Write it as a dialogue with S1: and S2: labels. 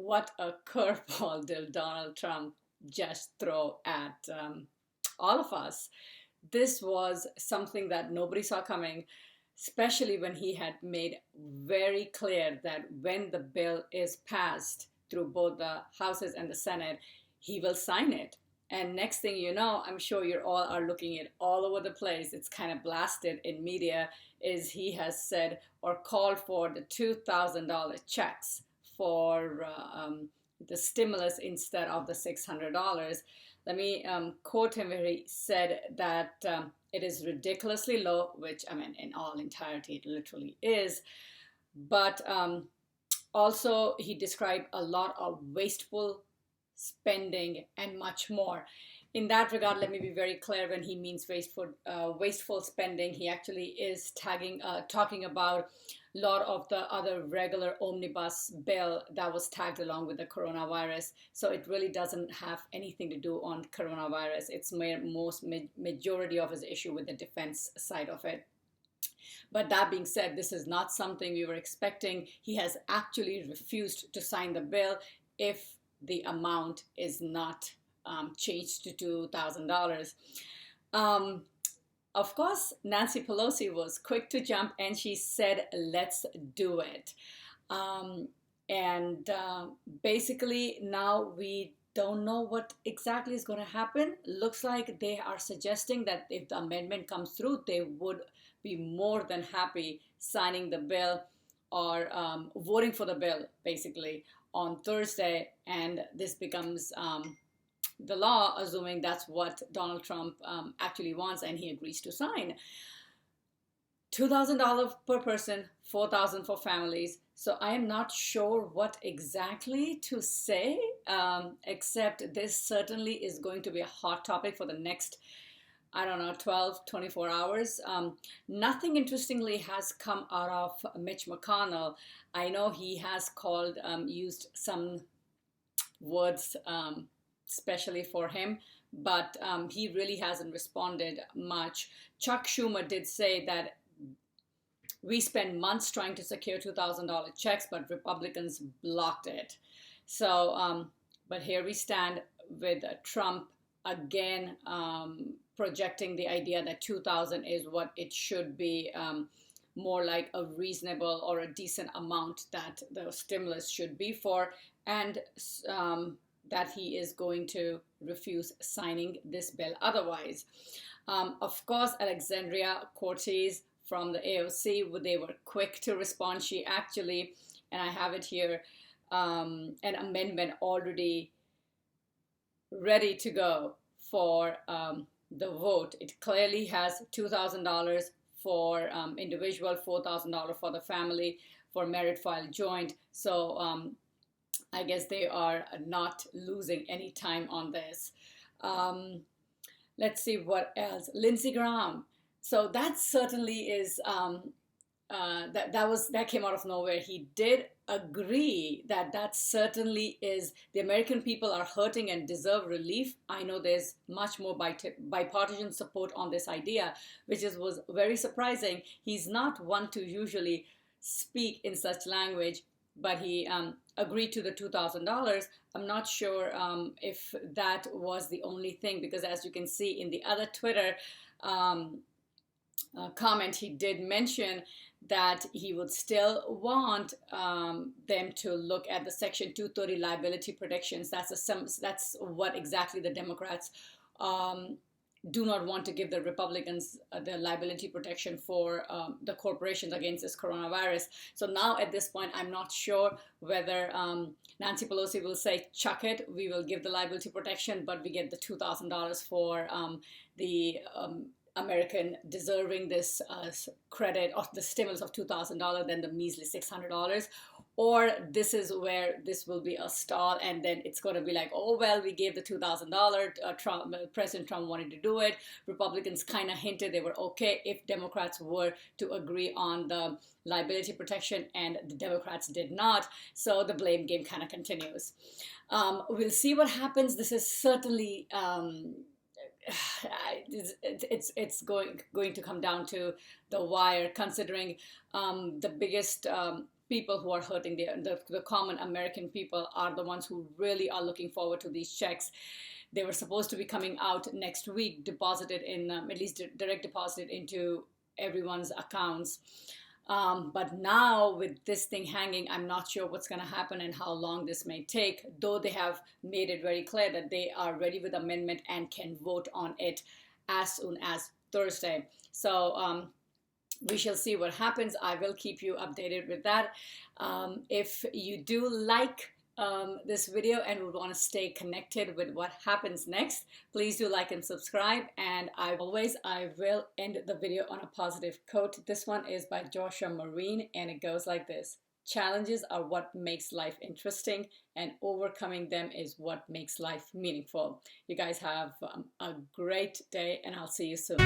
S1: what a curveball did Donald Trump just throw at all of us. This was something that nobody saw coming, especially when he had made very clear that when the bill is passed through both the Houses and the Senate, he will sign it. And next thing you know, I'm sure you all are looking at all over the place. It's kind of blasted in media. Is he has said or called for the $2,000 checks for the stimulus instead of the $600. Let me quote him where he said that it is ridiculously low, which I mean, in all entirety, it literally is. But also, he described a lot of wasteful spending and much more. In that regard, let me be very clear. When he means wasteful spending, he actually is talking about a lot of the other regular omnibus bill that was tagged along with the coronavirus. So it really doesn't have anything to do on coronavirus. It's majority of his issue with the defense side of it. But that being said, this is not something we were expecting. He has actually refused to sign the bill if the amount is not changed to $2,000. Of course, Nancy Pelosi was quick to jump and she said, let's do it. Basically, now we don't know what exactly is going to happen. Looks like they are suggesting that if the amendment comes through, they would be more than happy signing the bill or voting for the bill, basically, on Thursday. And this becomes the law, assuming that's what Donald Trump actually wants and he agrees to sign. $2,000 per person, $4,000 for families. So I am not sure what exactly to say, except this certainly is going to be a hot topic for the next, 12, 24 hours. Nothing interestingly has come out of Mitch McConnell. I know he has used some words especially for him, but he really hasn't responded much. Chuck Schumer did say that we spent months trying to secure $2,000 checks, but Republicans blocked it. So, but here we stand with Trump again projecting the idea that 2,000 is what it should be, more like a reasonable or a decent amount that the stimulus should be for, and that he is going to refuse signing this bill otherwise. Of course, Alexandria Cortez from the AOC, they were quick to respond. She actually, and I have it here, an amendment already ready to go for the vote. It clearly has $2,000 for individual, $4,000 for the family, for married file joint. So I guess they are not losing any time on this. Let's see what else. Lindsey Graham. So that certainly is that came out of nowhere. He did agree that certainly is, the American people are hurting and deserve relief. I know there's much more bipartisan support on this idea, which was very surprising. He's not one to usually speak in such language, but he agreed to the $2,000. I'm not sure if that was the only thing, because as you can see in the other Twitter comment, he did mention that he would still want them to look at the Section 230 liability protections. That's what exactly the Democrats do not want to give the Republicans the liability protection for the corporations against this coronavirus. So now at this point, I'm not sure whether Nancy Pelosi will say, chuck it, we will give the liability protection, but we get the $2,000 for the American deserving this credit or the stimulus of $2,000 than the measly $600. Or this is where this will be a stall, and then it's going to be like, oh, well, we gave the $2,000. President Trump wanted to do it. Republicans kind of hinted they were okay if Democrats were to agree on the liability protection, and the Democrats did not. So the blame game kind of continues. We'll see what happens. This is certainly it's going to come down to the wire, considering the biggest people who are hurting, the common American people are the ones who really are looking forward to these checks. They were supposed to be coming out next week, deposited in, at least direct deposited into everyone's accounts. But now with this thing hanging, I'm not sure what's going to happen and how long this may take, though they have made it very clear that they are ready with amendment and can vote on it as soon as Thursday. So we shall see what happens. I will keep you updated with that. If you do like this video and would want to stay connected with what happens next, please do like and subscribe. And I will end the video on a positive quote. This one is by Joshua Marine, and it goes like this: challenges are what makes life interesting, and overcoming them is what makes life meaningful. You guys have a great day, and I'll see you soon.